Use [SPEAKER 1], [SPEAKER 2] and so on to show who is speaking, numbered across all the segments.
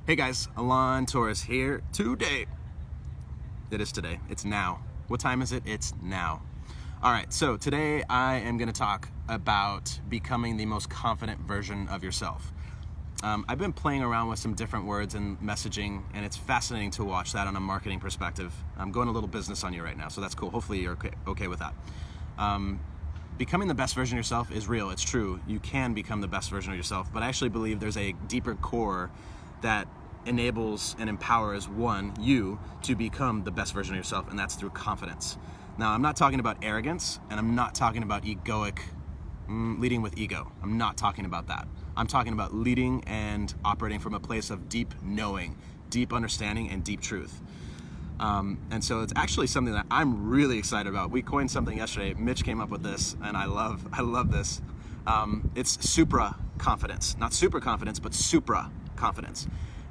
[SPEAKER 1] Hey guys, Alain, Torres here today. It is today. It's now. What time is it? It's now. All right, so today I am going to talk about becoming the most confident version of yourself. I've been playing around with some different words and messaging, and it's fascinating to watch that on a marketing perspective. I'm going a little business on you right now, so that's cool. Hopefully you're okay with that. Becoming the best version of yourself is real. It's true. You can become the best version of yourself, but I actually believe there's a deeper core that enables and empowers you to become the best version of yourself, and that's through confidence. Now, I'm not talking about arrogance, and I'm not talking about leading with ego. I'm not talking about that. I'm talking about leading and operating from a place of deep knowing, deep understanding, and deep truth. And so it's actually something that I'm really excited about. We coined something yesterday. Mitch came up with this, and I love this. It's supra confidence, not super confidence, but supra confidence.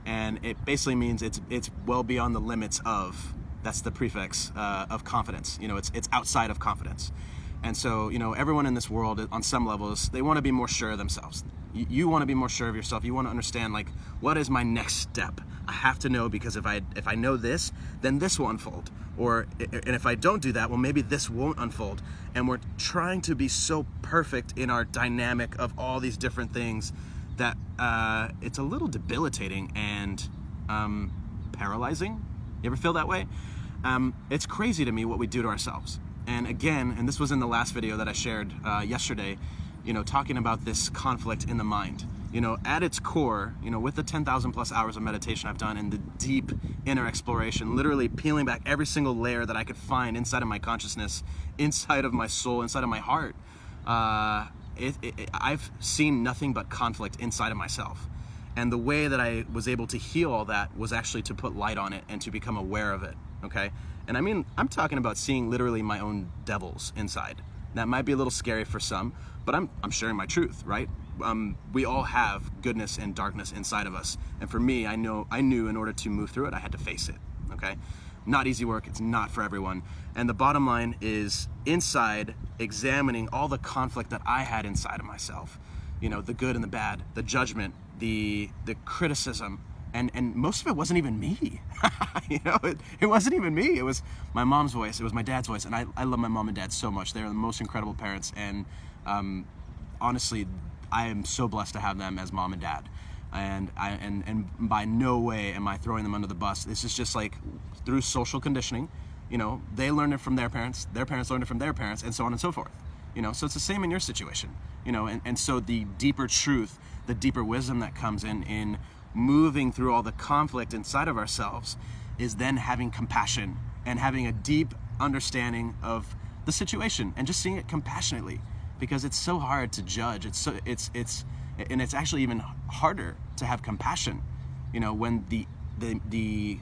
[SPEAKER 1] And it basically means it's well beyond the limits of, that's the prefix of confidence. It's outside of confidence. And so, everyone in this world on some levels, they want to be more sure of themselves. You want to be more sure of yourself. You want to understand, like, what is my next step? I have to know, because if I know this, then this will unfold. And if I don't do that, well, maybe this won't unfold. And we're trying to be so perfect in our dynamic of all these different things that it's a little debilitating and paralyzing. You ever feel that way? It's crazy to me what we do to ourselves. And again, and this was in the last video that I shared yesterday, talking about this conflict in the mind. At its core, with the 10,000 plus hours of meditation I've done and the deep inner exploration, literally peeling back every single layer that I could find inside of my consciousness, inside of my soul, inside of my heart, I've seen nothing but conflict inside of myself. And the way that I was able to heal all that was actually to put light on it and to become aware of it, okay? And I mean, I'm talking about seeing literally my own devils inside. That might be a little scary for some, but I'm sharing my truth, right? We all have goodness and darkness inside of us. And for me, I knew in order to move through it, I had to face it, okay? Not easy work, it's not for everyone. And the bottom line is inside, examining all the conflict that I had inside of myself, the good and the bad, the judgment, the criticism, and most of it wasn't even me. It wasn't even me. It was my mom's voice, it was my dad's voice, and I love my mom and dad so much. They're the most incredible parents, and honestly, I am so blessed to have them as mom and dad. And by no way am I throwing them under the bus. This is just like through social conditioning. They learned it from their parents learned it from their parents, and so on and so forth. So it's the same in your situation. And so the deeper truth, the deeper wisdom that comes in moving through all the conflict inside of ourselves is then having compassion and having a deep understanding of the situation and just seeing it compassionately, because it's so hard to judge. And it's actually even harder to have compassion, when the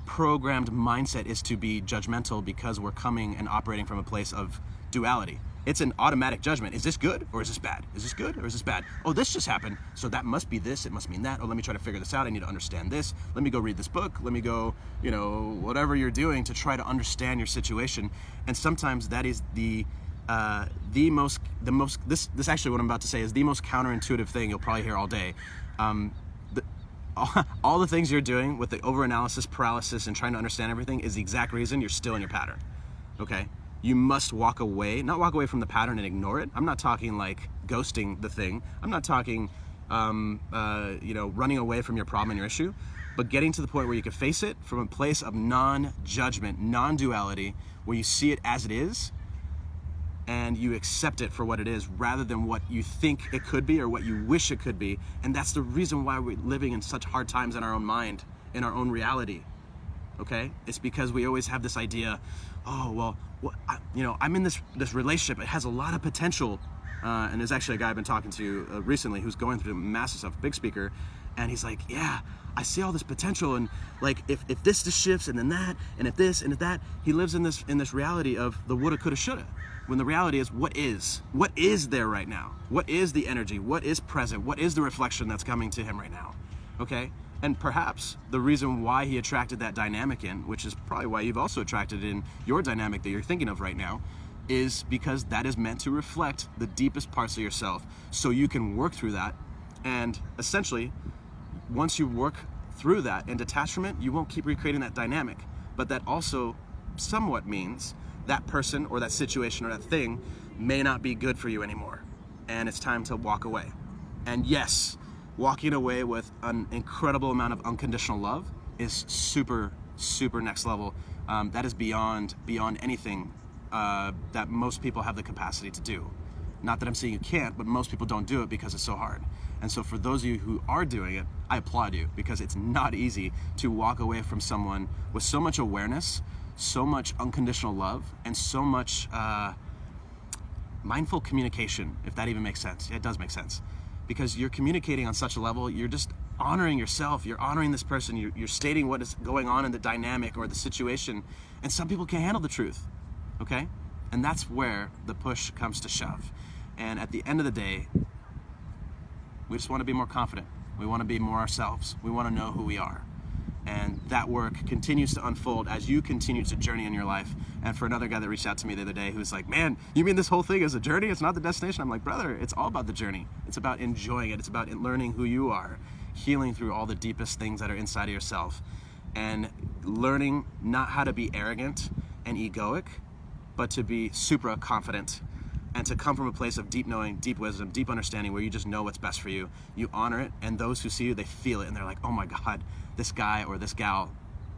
[SPEAKER 1] programmed mindset is to be judgmental, because we're coming and operating from a place of duality. It's an automatic judgment. Is this good or is this bad? Is this good or is this bad? Oh, this just happened, so that must be this, it must mean that. Oh, let me try to figure this out. I need to understand this. Let me go read this book. Let me go, whatever you're doing to try to understand your situation. And sometimes that is this actually, what I'm about to say is the most counterintuitive thing you'll probably hear all day. All the things you're doing with the overanalysis paralysis and trying to understand everything is the exact reason you're still in your pattern, okay? You must not walk away from the pattern and ignore it. I'm not talking like ghosting the thing. I'm not talking, running away from your problem and your issue, but getting to the point where you can face it from a place of non-judgment, non-duality, where you see it as it is, and you accept it for what it is rather than what you think it could be or what you wish it could be. And that's the reason why we're living in such hard times in our own mind, in our own reality, okay? It's because we always have this idea, oh, well, I'm in this relationship, it has a lot of potential. And there's actually a guy I've been talking to recently who's going through massive stuff, big speaker, and he's like, yeah, I see all this potential, and like if this shifts and then that, and if this and if that, he lives in this reality of the woulda, coulda, shoulda. When the reality is, what is there right now? What is the energy? What is present? What is the reflection that's coming to him right now? Okay? And perhaps the reason why he attracted that dynamic in, which is probably why you've also attracted in your dynamic that you're thinking of right now, is because that is meant to reflect the deepest parts of yourself, so you can work through that. And essentially, once you work through that and detach from it, you won't keep recreating that dynamic. But that also somewhat means that person or that situation or that thing may not be good for you anymore. And it's time to walk away. And yes, walking away with an incredible amount of unconditional love is super, super next level. That is beyond anything that most people have the capacity to do. Not that I'm saying you can't, but most people don't do it because it's so hard. And so for those of you who are doing it, I applaud you, because it's not easy to walk away from someone with so much awareness, so much unconditional love, and so much mindful communication, if that even makes sense. It does make sense, because you're communicating on such a level, you're just honoring yourself, you're honoring this person, you're stating what is going on in the dynamic or the situation, and some people can't handle the truth, okay? And that's where the push comes to shove. And at the end of the day, we just want to be more confident. We want to be more ourselves. We want to know who we are. And that work continues to unfold as you continue to journey in your life. And for another guy that reached out to me the other day who's like, man, you mean this whole thing is a journey? It's not the destination? I'm like, brother, it's all about the journey. It's about enjoying it. It's about learning who you are, healing through all the deepest things that are inside of yourself, and learning not how to be arrogant and egoic, but to be super confident, and to come from a place of deep knowing, deep wisdom, deep understanding, where you just know what's best for you. You honor it, and those who see you, they feel it, and they're like, oh my God, this guy or this gal,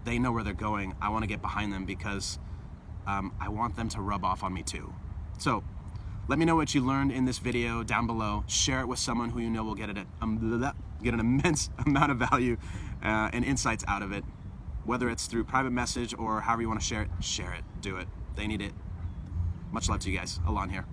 [SPEAKER 1] they know where they're going. I want to get behind them because I want them to rub off on me too. So let me know what you learned in this video down below. Share it with someone who you know will get an immense amount of value and insights out of it. Whether it's through private message or however you want to share it, do it. They need it. Much love to you guys. Alain here.